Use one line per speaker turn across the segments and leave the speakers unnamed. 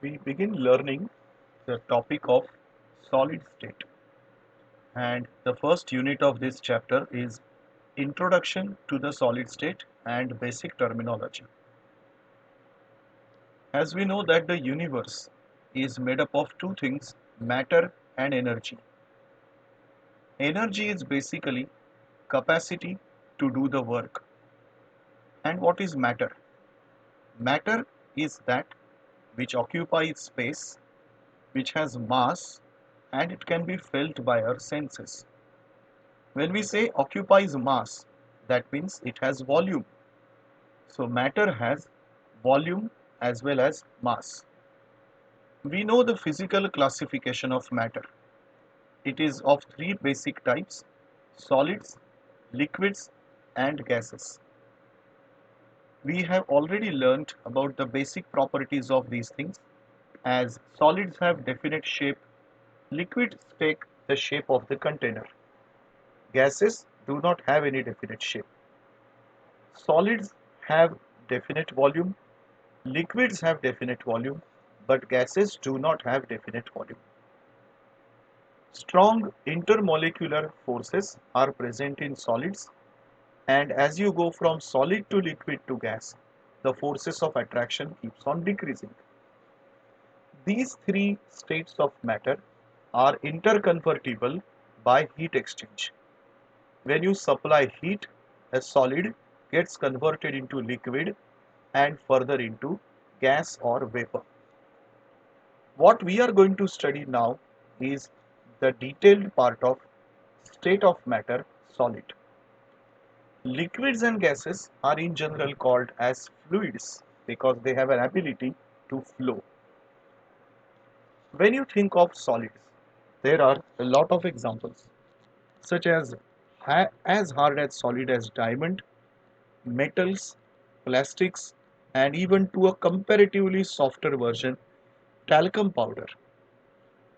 we begin learning the topic of solid state. And the first unit of this chapter is Introduction to the Solid State and Basic Terminology. As we know that the universe is made up of two things, matter and energy. Energy is basically capacity to do the work. And what is matter? Matter is that which occupies space, which has mass, and it can be felt by our senses. When we say occupies mass, that means it has volume. So matter has volume as well as mass. We know the physical classification of matter. It is of three basic types: solids, liquids, and gases. We have already learnt about the basic properties of these things, as solids have definite shape, liquids take the shape of the container. Gases do not have any definite shape. Solids have definite volume, liquids have definite volume, but gases do not have definite volume. Strong intermolecular forces are present in solids, and as you go from solid to liquid to gas, the forces of attraction keeps on decreasing. These three states of matter are interconvertible by heat exchange. When you supply heat, a solid gets converted into liquid and further into gas or vapor. What we are going to study now is the detailed part of state of matter, solid. Liquids and gases are in general called as fluids because they have an ability to flow. When you think of solids, there are a lot of examples such as hard as solid as diamond, metals, plastics, and even to a comparatively softer version, talcum powder.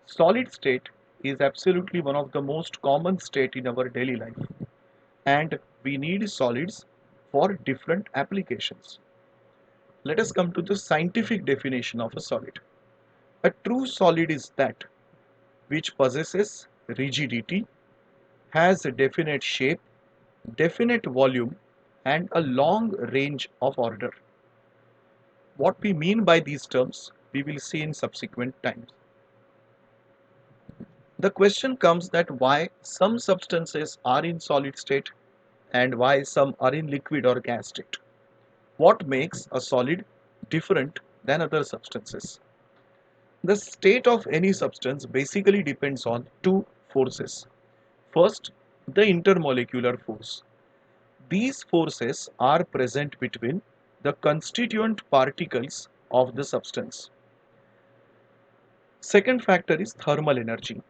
Solid state is absolutely one of the most common state in our daily life, and we need solids for different applications. Let us come to the scientific definition of a solid. A true solid is that which possesses rigidity, has a definite shape, definite volume, and a long range of order. What we mean by these terms, we will see in subsequent times. The question comes that why some substances are in solid state and why some are in liquid or gas state. What makes a solid different than other substances? The state of any substance basically depends on two forces. First, the intermolecular force. These forces are present between the constituent particles of the substance. Second factor is thermal energy.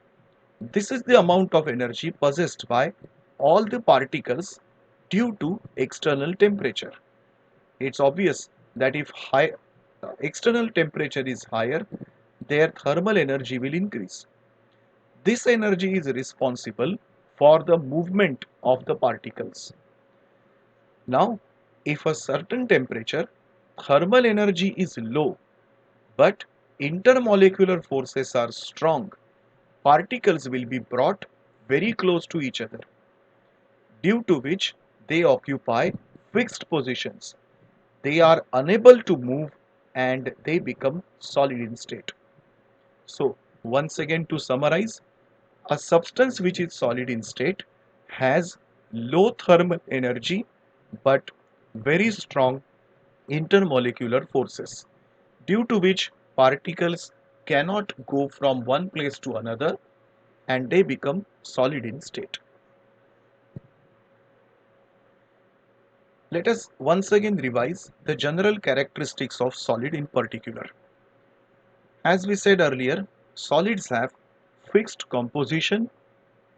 This is the amount of energy possessed by all the particles due to external temperature. It's obvious that if external temperature is higher, their thermal energy will increase. This energy is responsible for the movement of the particles. Now, if a certain temperature, thermal energy is low, but intermolecular forces are strong, particles will be brought very close to each other, due to which they occupy fixed positions. They are unable to move and they become solid in state. So, once again to summarize, a substance which is solid in state has low thermal energy but very strong intermolecular forces, due to which particles cannot go from one place to another and they become solid in state. Let us once again revise the general characteristics of solid in particular. As we said earlier, solids have fixed composition,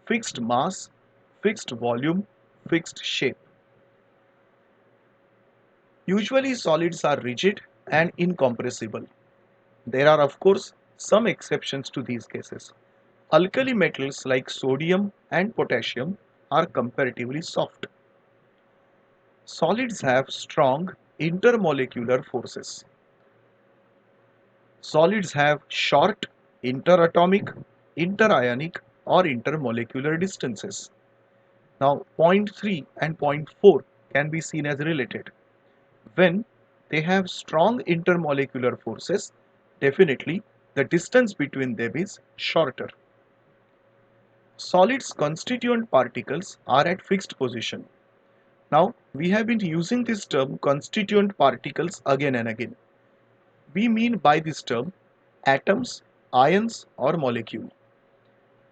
fixed mass, fixed volume, fixed shape. Usually solids are rigid and incompressible. There are of course some exceptions to these cases. Alkali metals like sodium and potassium are comparatively soft. Solids have strong intermolecular forces. Solids have short interatomic, interionic or intermolecular distances. Now point 3 and point 4 can be seen as related. When they have strong intermolecular forces, definitely the distance between them is shorter. Solids' constituent particles are at fixed position. Now, we have been using this term constituent particles again and again. We mean by this term atoms, ions or molecule.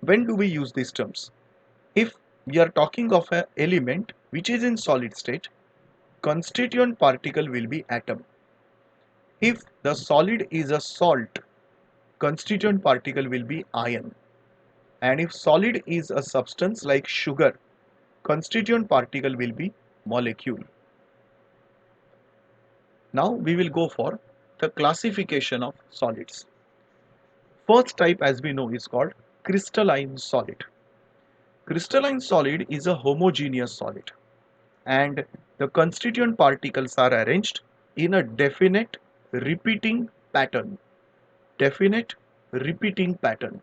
When do we use these terms? If we are talking of an element which is in solid state, constituent particle will be atom. If the solid is a salt, constituent particle will be ion. And if solid is a substance like sugar, constituent particle will be molecule. Now we will go for the classification of solids. First type, as we know, is called crystalline solid. Crystalline solid is a homogeneous solid and the constituent particles are arranged in a definite repeating pattern. Definite repeating pattern.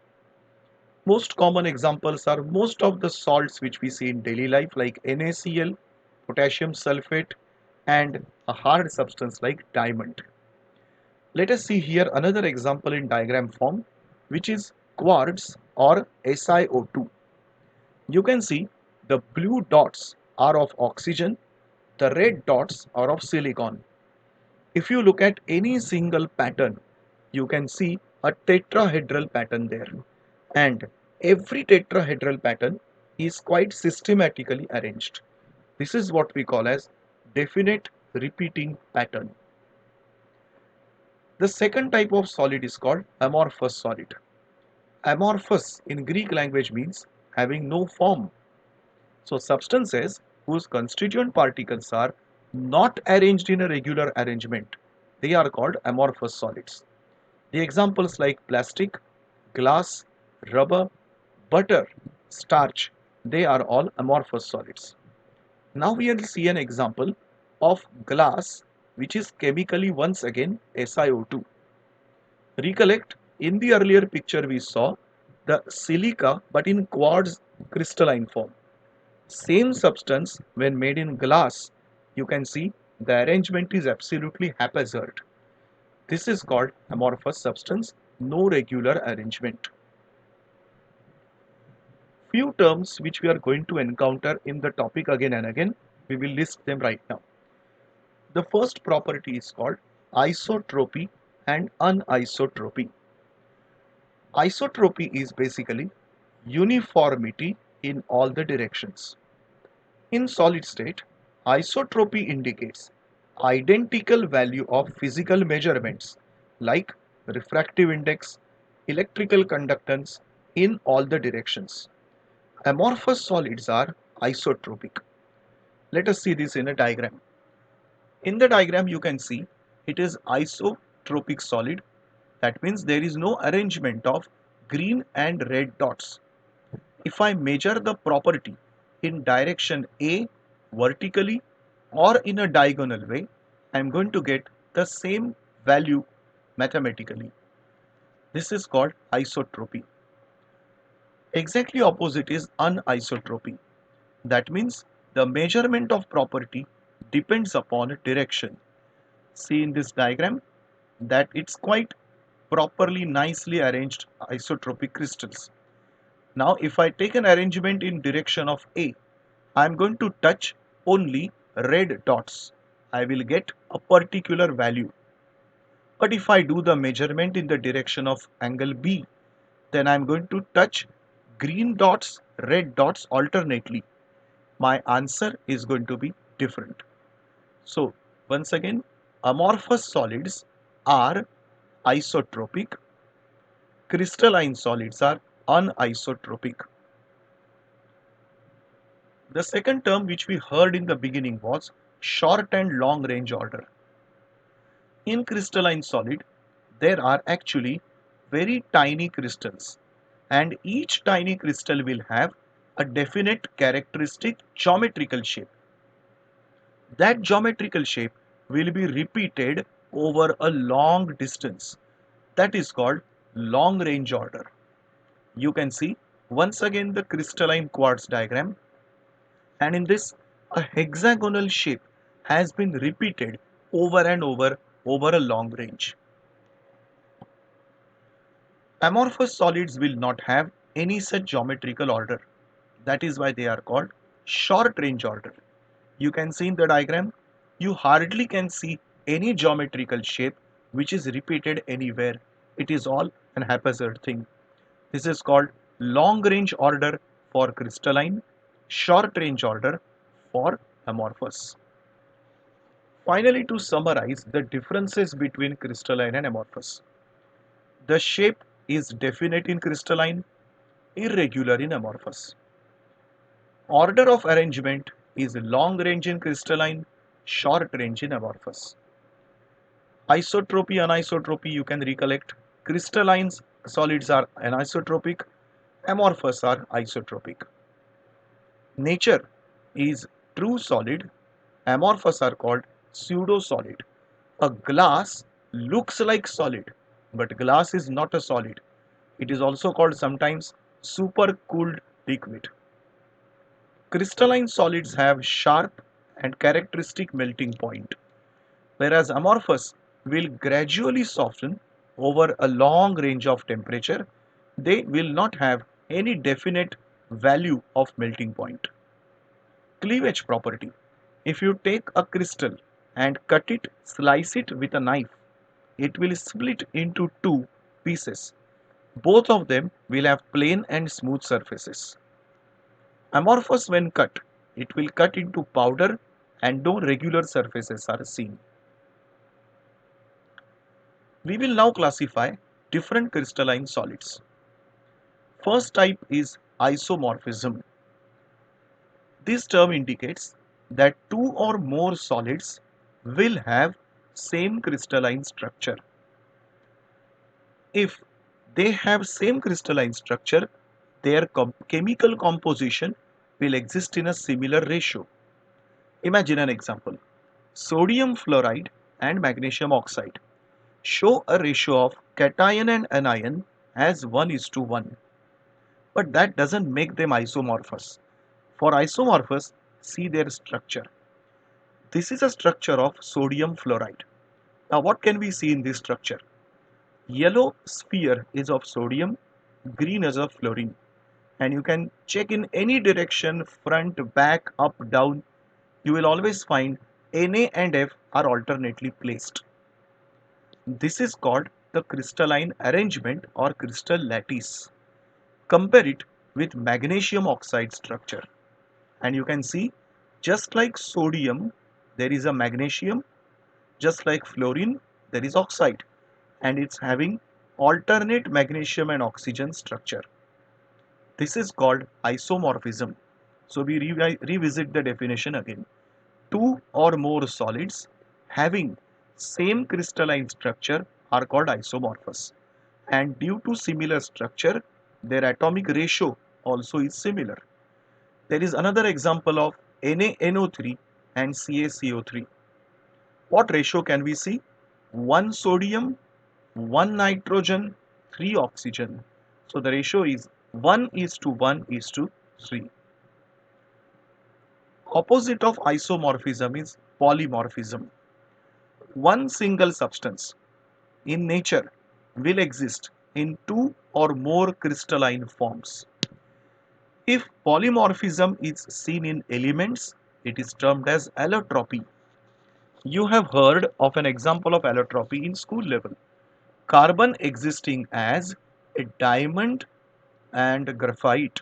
Most common examples are most of the salts which we see in daily life like NaCl, potassium sulfate and a hard substance like diamond. Let us see here another example in diagram form which is quartz or SiO2. You can see the blue dots are of oxygen, the red dots are of silicon. If you look at any single pattern, you can see a tetrahedral pattern there. And every tetrahedral pattern is quite systematically arranged. This is what we call as definite repeating pattern. The second type of solid is called amorphous solid. Amorphous in Greek language means having no form. So substances whose constituent particles are not arranged in a regular arrangement, they are called amorphous solids. The examples like plastic, glass, rubber, butter, starch, they are all amorphous solids. Now we will see an example of glass which is chemically once again SiO2. Recollect, in the earlier picture we saw the silica but in quartz crystalline form. Same substance when made in glass, you can see the arrangement is absolutely haphazard. This is called amorphous substance, no regular arrangement. Few terms which we are going to encounter in the topic again and again, we will list them right now. The first property is called isotropy and anisotropy. Isotropy is basically uniformity in all the directions. In solid state, isotropy indicates identical value of physical measurements like refractive index, electrical conductance in all the directions. Amorphous solids are isotropic. Let us see this in a diagram. In the diagram you can see it is isotropic solid. That means there is no arrangement of green and red dots. If I measure the property in direction A vertically or in a diagonal way, I am going to get the same value mathematically. This is called isotropy. Exactly opposite is anisotropy. That means the measurement of property depends upon direction. See in this diagram that it's quite properly nicely arranged isotropic crystals. Now if I take an arrangement in direction of A, I am going to touch only red dots. I will get a particular value. But if I do the measurement in the direction of angle B, then I am going to touch green dots, red dots alternately. My answer is going to be different. So once again, amorphous solids are isotropic, crystalline solids are anisotropic. The second term which we heard in the beginning was short and long range order. In crystalline solid, there are actually very tiny crystals and each tiny crystal will have a definite characteristic geometrical shape. That geometrical shape will be repeated over a long distance. That is called long range order. You can see once again the crystalline quartz diagram, and in this a hexagonal shape has been repeated over and over a long range. Amorphous solids will not have any such geometrical order. That is why they are called short range order. You can see in the diagram, you hardly can see any geometrical shape which is repeated anywhere. It is all an haphazard thing. This is called long range order for crystalline, short range order for amorphous. Finally, to summarize the differences between crystalline and amorphous. The shape is definite in crystalline, irregular in amorphous. Order of arrangement is long range in crystalline, short range in amorphous. Isotropy, anisotropy, you can recollect. Crystalline solids are anisotropic, amorphous are isotropic. Nature is true solid, amorphous are called pseudo-solid. A glass looks like solid, but glass is not a solid. It is also called sometimes supercooled liquid. Crystalline solids have sharp and characteristic melting point, whereas amorphous will gradually soften over a long range of temperature. They will not have any definite value of melting point. Cleavage property. If you take a crystal and cut it, slice it with a knife, it will split into two pieces. Both of them will have plain and smooth surfaces. Amorphous when cut, it will cut into powder and no regular surfaces are seen. We will now classify different crystalline solids. First type is isomorphism. This term indicates that two or more solids will have same crystalline structure. If they have same crystalline structure, their chemical composition will exist in a similar ratio. Imagine an example. Sodium fluoride and magnesium oxide show a ratio of cation and anion as 1:1. But that doesn't make them isomorphous. For isomorphous, see their structure. This is a structure of sodium fluoride. Now what can we see in this structure? Yellow sphere is of sodium, green is of fluorine. And you can check in any direction, front, back, up, down. You will always find Na and F are alternately placed. This is called the crystalline arrangement or crystal lattice. Compare it with magnesium oxide structure. And you can see, just like sodium, there is a magnesium, just like fluorine, there is oxide, and it's having alternate magnesium and oxygen structure. This is called isomorphism. So we revisit the definition again. Two or more solids having same crystalline structure are called isomorphous, and due to similar structure, their atomic ratio also is similar. There is another example of NaNO3 and CaCO3. What ratio can we see? 1 sodium, 1 nitrogen, 3 oxygen. So the ratio is 1:1:3. Opposite of isomorphism is polymorphism. One single substance in nature will exist in two or more crystalline forms. If polymorphism is seen in elements, it is termed as allotropy. You have heard of an example of allotropy in school level. Carbon existing as a diamond and graphite.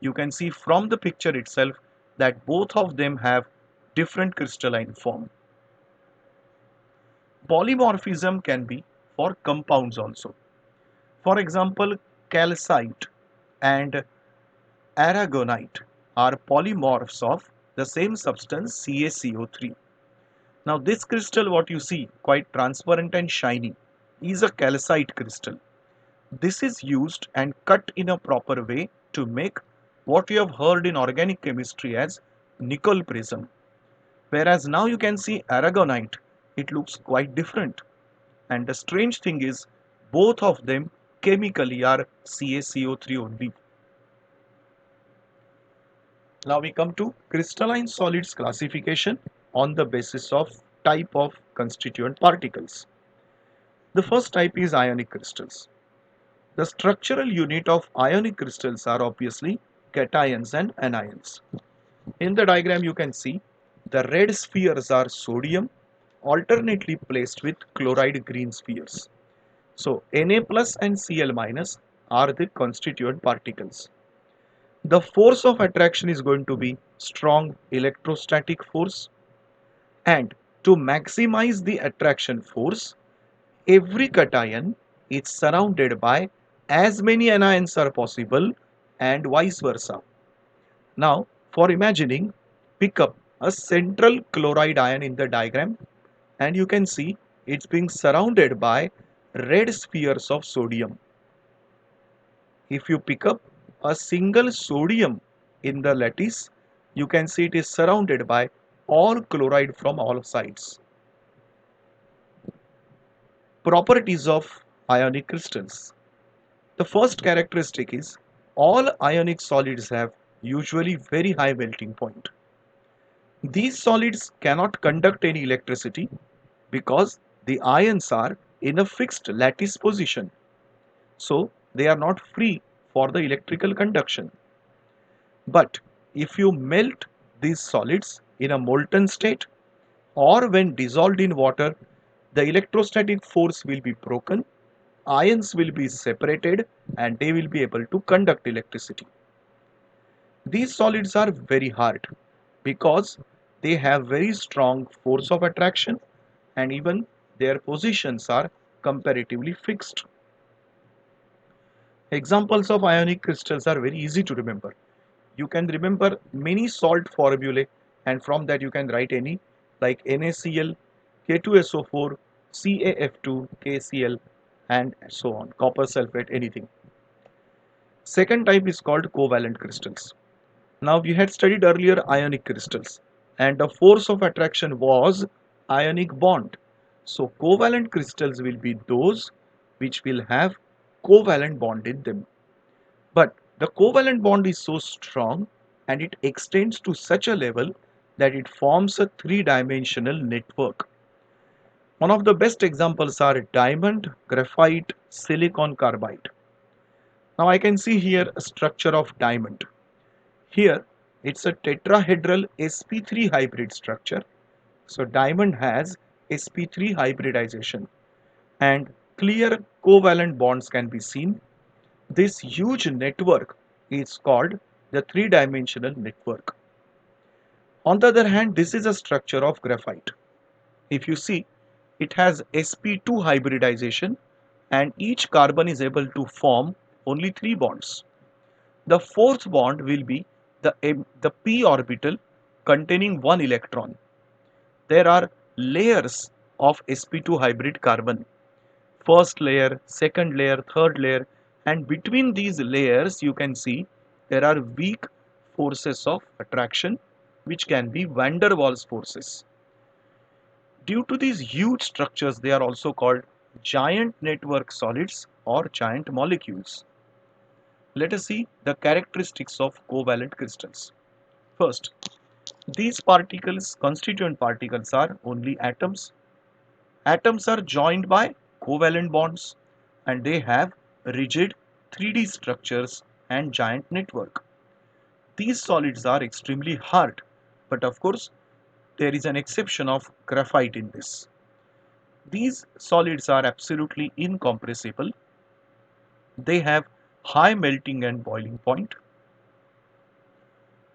You can see from the picture itself that both of them have different crystalline form. Polymorphism can be for compounds also. For example, calcite and aragonite are polymorphs of the same substance CaCO3. Now this crystal, what you see, quite transparent and shiny, is a calcite crystal. This is used and cut in a proper way to make what you have heard in organic chemistry as nickel prism. Whereas now you can see aragonite, it looks quite different. And the strange thing is, both of them chemically are CaCO3 only. Now we come to crystalline solids classification on the basis of type of constituent particles. The first type is ionic crystals. The structural unit of ionic crystals are obviously cations and anions. In the diagram you can see the red spheres are sodium alternately placed with chloride green spheres. So Na plus and Cl minus are the constituent particles. The force of attraction is going to be strong electrostatic force, and to maximize the attraction force, every cation is surrounded by as many anions are possible and vice versa. Now, for imagining, pick up a central chloride ion in the diagram and you can see it's being surrounded by red spheres of sodium. If you pick up a single sodium in the lattice, you can see it is surrounded by all chloride from all sides. Properties of ionic crystals. The first characteristic is all ionic solids have usually very high melting point. These solids cannot conduct any electricity because the ions are in a fixed lattice position. So they are not free for the electrical conduction. But if you melt these solids in a molten state or when dissolved in water, the electrostatic force will be broken, ions will be separated and they will be able to conduct electricity. These solids are very hard because they have very strong force of attraction and even their positions are comparatively fixed. Examples of ionic crystals are very easy to remember. You can remember many salt formulae and from that you can write any like NaCl, K2SO4, CaF2, KCl and so on, copper sulfate, anything. Second type is called covalent crystals. Now we had studied earlier ionic crystals and the force of attraction was ionic bond. So covalent crystals will be those which will have covalent bond in them. But the covalent bond is so strong and it extends to such a level that it forms a three-dimensional network. One of the best examples are diamond, graphite, silicon carbide. Now I can see here a structure of diamond. Here it's a tetrahedral sp3 hybrid structure. So diamond has sp3 hybridization and clear covalent bonds can be seen. This huge network is called the three-dimensional network. On the other hand, this is a structure of graphite. If you see, it has sp2 hybridization and each carbon is able to form only 3 bonds. The fourth bond will be the p orbital containing 1 electron. There are layers of sp2 hybrid carbon. First layer, second layer, third layer, and between these layers you can see there are weak forces of attraction which can be van der Waals forces. Due to these huge structures they are also called giant network solids or giant molecules. Let us see the characteristics of covalent crystals. First, these particles, constituent particles, are only atoms. Atoms are joined by covalent bonds and they have rigid 3D structures and giant network. These solids are extremely hard, but of course there is an exception of graphite in this. These solids are absolutely incompressible. They have high melting and boiling point.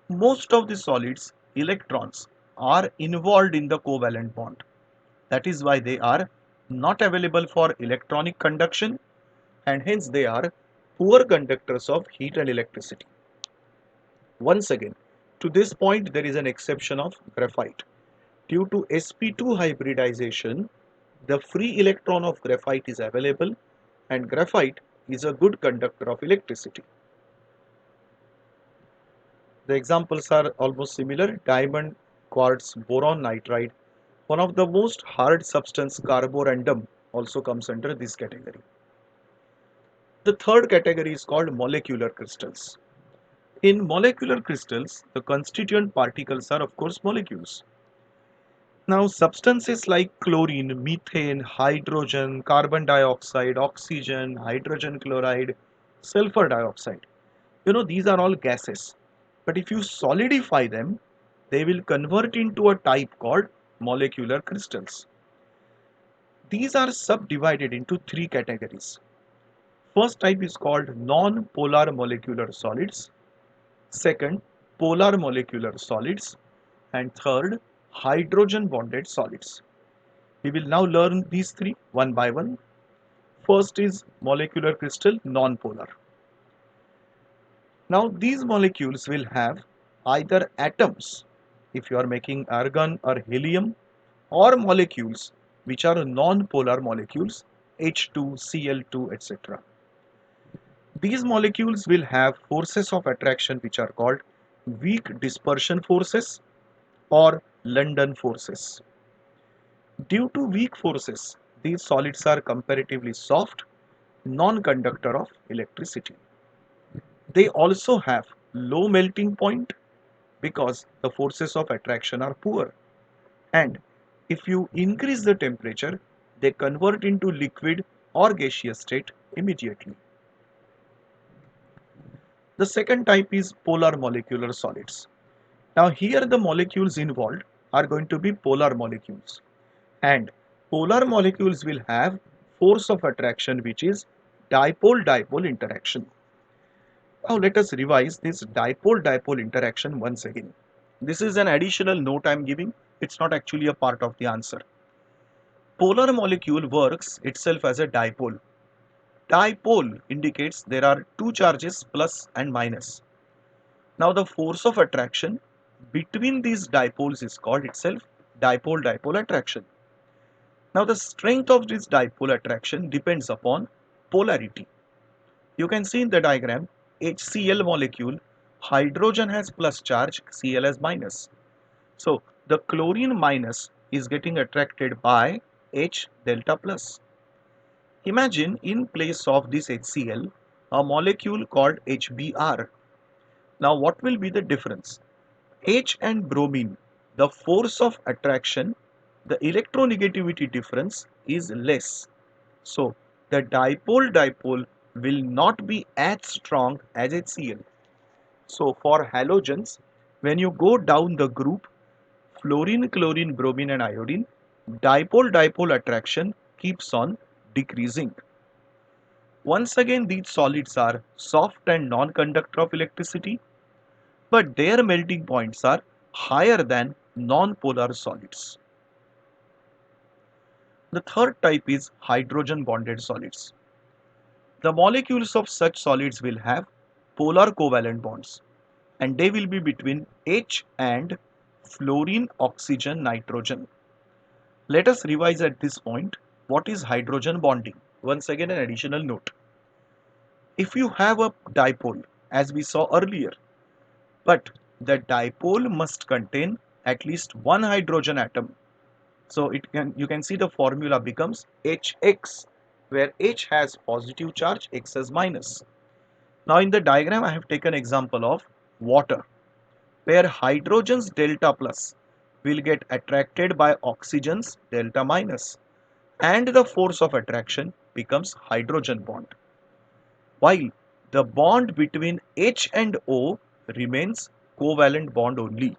Most of the solids, electrons, are involved in the covalent bond. That is why they are not available for electronic conduction and hence they are poor conductors of heat and electricity. Once again, to this point there is an exception of graphite. Due to sp2 hybridization, the free electron of graphite is available and graphite is a good conductor of electricity. The examples are almost similar: diamond, quartz, boron nitride. One of the most hard substance, carborundum, also comes under this category. The third category is called molecular crystals. In molecular crystals, the constituent particles are of course molecules. Now substances like chlorine, methane, hydrogen, carbon dioxide, oxygen, hydrogen chloride, sulfur dioxide, these are all gases. But if you solidify them, they will convert into a type called molecular crystals. These are subdivided into three categories. First type is called non-polar molecular solids. Second, polar molecular solids. And third, hydrogen bonded solids. We will now learn these three one by one. First is molecular crystal non-polar. Now these molecules will have either atoms if you are making argon or helium, or molecules which are non-polar molecules H2, Cl2, etc. These molecules will have forces of attraction which are called weak dispersion forces or London forces. Due to weak forces, these solids are comparatively soft, non-conductor of electricity. They also have low melting point because the forces of attraction are poor. And if you increase the temperature, they convert into liquid or gaseous state immediately. The second type is polar molecular solids. Now here the molecules involved are going to be polar molecules, and polar molecules will have force of attraction which is dipole-dipole interaction. Now let us revise this dipole-dipole interaction once again. This is an additional note I am giving. It's not actually a part of the answer. Polar molecule works itself as a dipole. Dipole indicates there are two charges plus and minus. Now the force of attraction between these dipoles is called itself dipole-dipole attraction. Now the strength of this dipole attraction depends upon polarity. You can see in the diagram HCl molecule, hydrogen has plus charge, Cl has minus. So the chlorine minus is getting attracted by H delta plus. Imagine in place of this HCl a molecule called HBr. Now what will be the difference? H and bromine, the force of attraction, the electronegativity difference is less. So the dipole-dipole will not be as strong as HCl. So for halogens, when you go down the group, fluorine, chlorine, bromine and iodine, dipole-dipole attraction keeps on decreasing. Once again, these solids are soft and non-conductor of electricity, but their melting points are higher than non-polar solids. The third type is hydrogen bonded solids. The molecules of such solids will have polar covalent bonds, and they will be between H and fluorine, oxygen, nitrogen. Let us revise at this point what is hydrogen bonding. Once again an additional note. If you have a dipole as we saw earlier, but the dipole must contain at least one hydrogen atom. So you can see the formula becomes HX, where H has positive charge, X has minus. Now in the diagram I have taken example of water, where hydrogens delta plus will get attracted by oxygens delta minus, and the force of attraction becomes hydrogen bond, while the bond between H and O remains covalent bond only.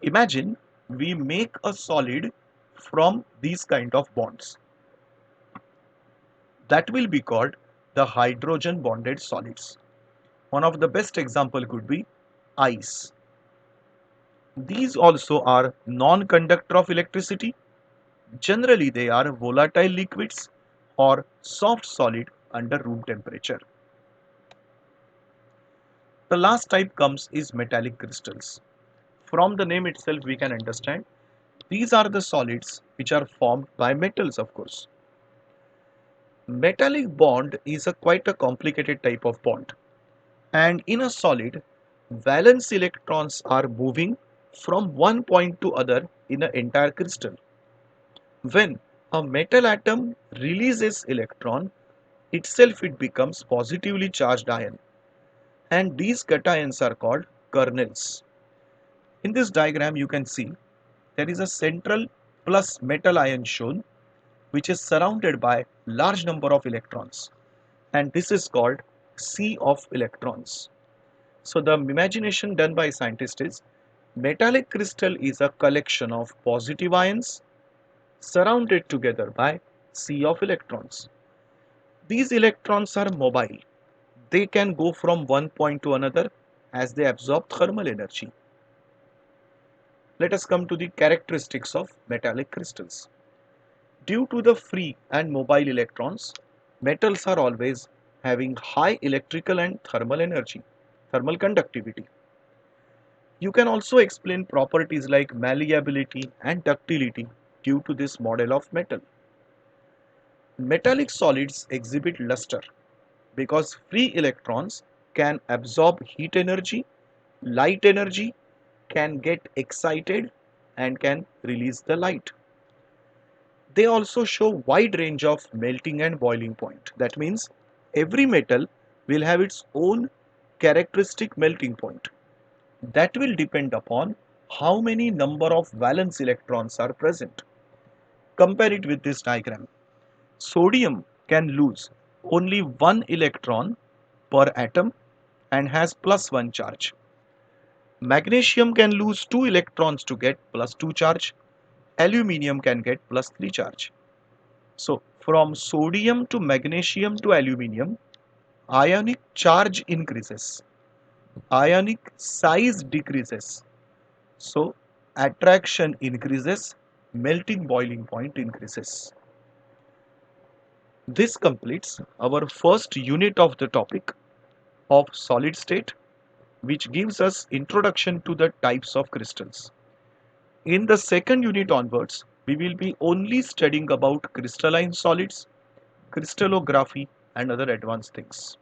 Imagine we make a solid from these kind of bonds. That will be called the hydrogen bonded solids. One of the best example could be ice. These also are non-conductor of electricity. Generally they are volatile liquids or soft solid under room temperature. The last type comes is metallic crystals. From the name itself we can understand these are the solids which are formed by metals, of course. Metallic bond is quite a complicated type of bond, and in a solid, valence electrons are moving from one point to other in an entire crystal. When a metal atom releases electron, itself it becomes positively charged ion, and these cations are called kernels. In this diagram you can see there is a central plus metal ion shown, which is surrounded by large number of electrons, and this is called sea of electrons. So the imagination done by scientists is metallic crystal is a collection of positive ions surrounded together by sea of electrons. These electrons are mobile. They can go from one point to another as they absorb thermal energy. Let us come to the characteristics of metallic crystals. Due to the free and mobile electrons, metals are always having high electrical and thermal energy, thermal conductivity. You can also explain properties like malleability and ductility due to this model of metal. Metallic solids exhibit luster because free electrons can absorb heat energy, light energy, can get excited and can release the light. They also show wide range of melting and boiling point. That means every metal will have its own characteristic melting point. That will depend upon how many number of valence electrons are present. Compare it with this diagram. Sodium can lose only one electron per atom and has plus one charge. Magnesium can lose two electrons to get plus two charge. Aluminium can get plus three charge. So from sodium to magnesium to aluminium, ionic charge increases, ionic size decreases. So attraction increases, melting boiling point increases. This completes our first unit of the topic of solid state, which gives us introduction to the types of crystals. In the second unit onwards, we will be only studying about crystalline solids, crystallography and other advanced things.